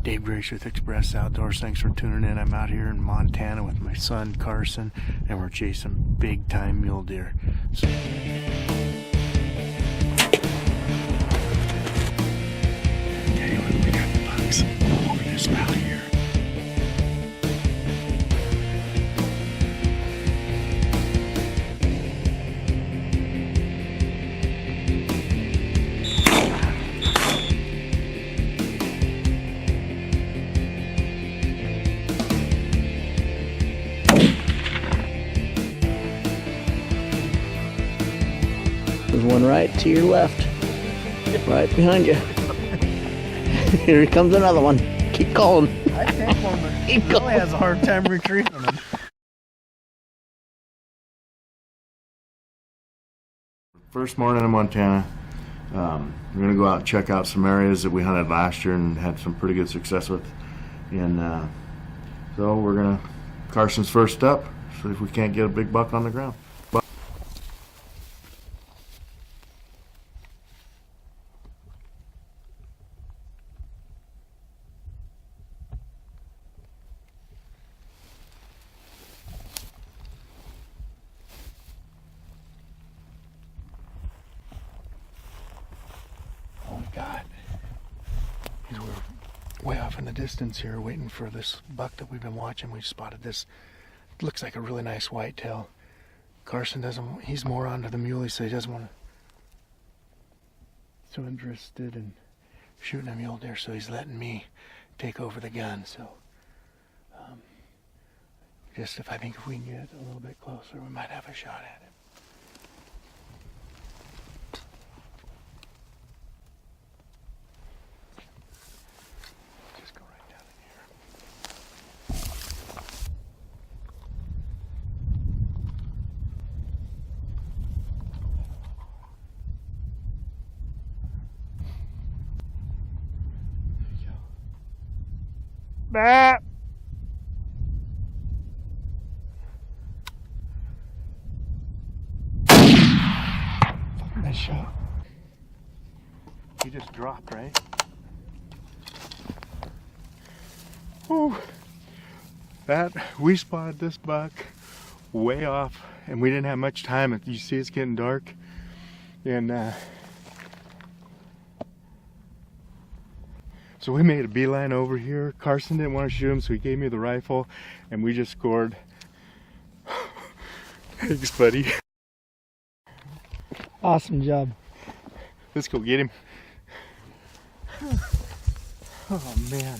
Dave Grace with Xpress Outdoors. Thanks for tuning in. I'm out here in Montana with my son Carson, and we're chasing big time mule deer. So okay, we got the bucks over this valley here. There's one right to your left, right behind you. Here comes another one. Keep calling. I take one, but he really has a hard time retrieving them. First morning in Montana. We're going to go out and check out some areas that we hunted last year and had some pretty good success with. And so we're going to, Carson's first up, see if we can't get a big buck on the ground. God, we're way off in the distance here waiting for this buck that we've been watching. We spotted this, it looks like a really nice whitetail. Carson doesn't, he's more onto the muley, so he doesn't want to, so interested in shooting a mule deer, so he's letting me take over the gun. So just I think if we can get a little bit closer, we might have a shot at it. Bah. Nice shot. He just dropped, right? Oh, we spotted this buck way off, and we didn't have much time. You see, it's getting dark, and so we made a beeline over here. Carson didn't want to shoot him, so he gave me the rifle, and we just scored. Thanks, buddy. Awesome job. Let's go get him. Oh, man.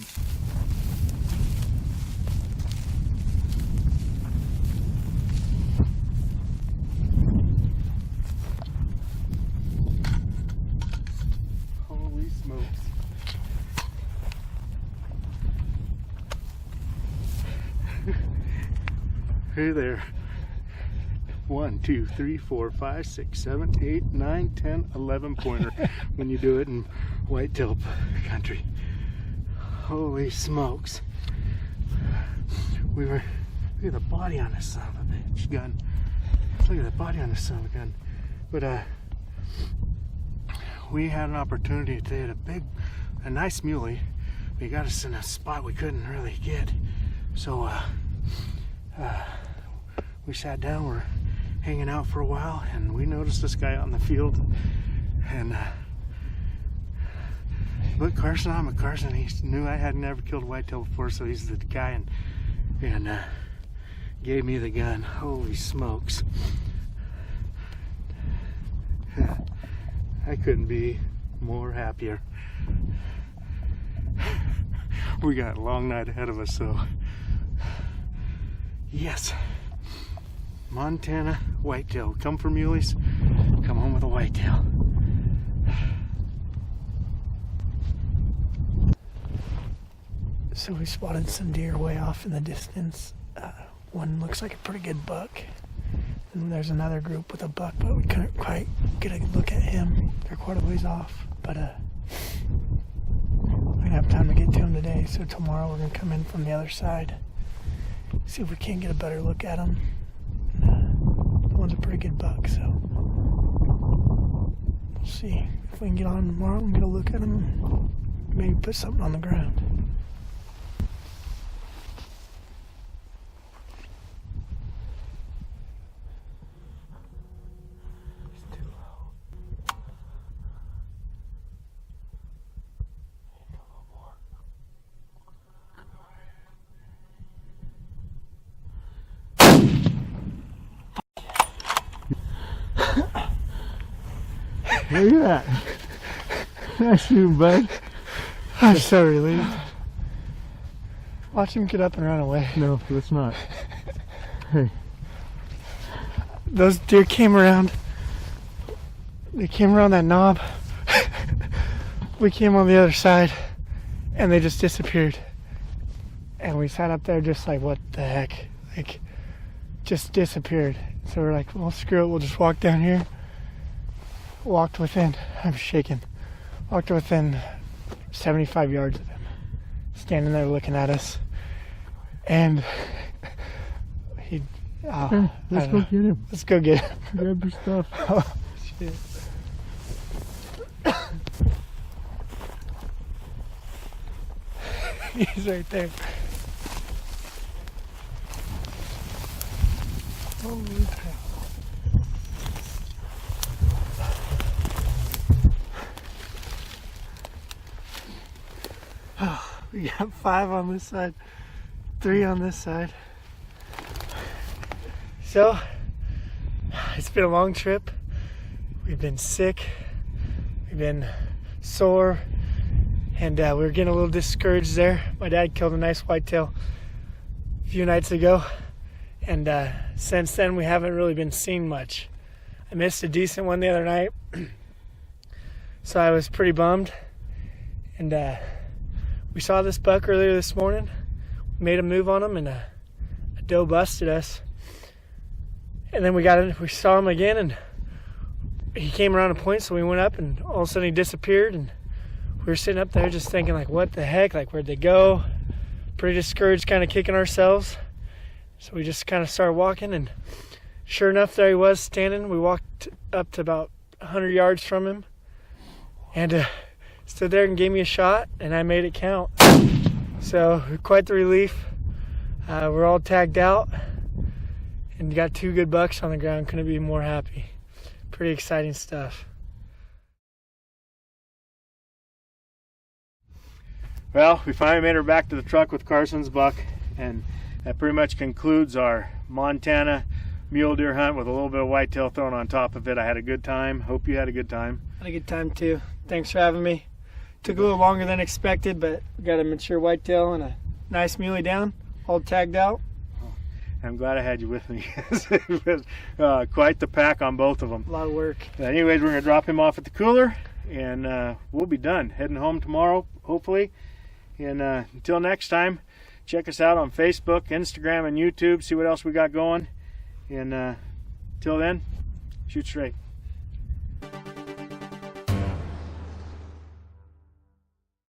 Holy smokes. Hey there. 1, 2, 3, 4, 5, 6, 7, 8, 9, 10, 11 pointer when you do it in whitetail country. Holy smokes. Look at the body on this son of a bitch gun. Look at the body on this son of a gun. But we had an opportunity to hit a nice muley. He got us in a spot we couldn't really get. So we sat down, we're hanging out for a while, and we noticed this guy out in the field, and look, Carson, I'm a Carson. He knew I had never killed a whitetail before, so he's the guy, and gave me the gun. Holy smokes. I couldn't be more happier. We got a long night ahead of us, so yes. Montana whitetail. Come for muleys, come home with a whitetail. So we spotted some deer way off in the distance. One looks like a pretty good buck. And there's another group with a buck, but we couldn't quite get a look at him. They're quite a ways off. But we're gonna have time to get to him today, so tomorrow we're gonna come in from the other side. See if we can't get a better look at him. That one's a pretty good buck, so we'll see if we can get on him tomorrow and get a look at him and maybe put something on the ground. Look at that. Nice shooting, bud. I'm so relieved. Watch him get up and run away. No, let's not. Hey. Those deer came around. They came around that knob. We came on the other side, and they just disappeared. And we sat up there just like, what the heck? Like, just disappeared. So we're like, well, screw it. We'll just walk down here. Walked within, I'm shaking. Walked within 75 yards of him, standing there looking at us. And he, Okay, let's go get him. Let's go get him. Grab your stuff. Oh, shit. He's right there. Holy cow. Oh, we got 5 on this side, 3 on this side. So, it's been a long trip. We've been sick. We've been sore. And we were getting a little discouraged there. My dad killed a nice whitetail a few nights ago. And since then, we haven't really been seeing much. I missed a decent one the other night. So I was pretty bummed. And we saw this buck earlier this morning. We made a move on him, and a doe busted us. And then we saw him again, and he came around a point, so we went up, and all of a sudden he disappeared. And we were sitting up there just thinking, like, what the heck? Like, where'd they go? Pretty discouraged, kind of kicking ourselves. So we just kind of started walking, and sure enough, there he was standing. We walked up to about 100 yards from him, and stood there and gave me a shot, and I made it count. So quite the relief. We're all tagged out, and got 2 good bucks on the ground. Couldn't be more happy. Pretty exciting stuff. Well, we finally made her back to the truck with Carson's buck, and that pretty much concludes our Montana mule deer hunt with a little bit of whitetail thrown on top of it. I had a good time. Hope you had a good time. Had a good time too. Thanks for having me. Took a little longer than expected, but we got a mature whitetail and a nice muley down, all tagged out. I'm glad I had you with me. It was quite the pack on both of them. A lot of work. Anyways, we're going to drop him off at the cooler, and we'll be done. Heading home tomorrow, hopefully. And until next time, check us out on Facebook, Instagram, and YouTube. See what else we got going. And till then, shoot straight.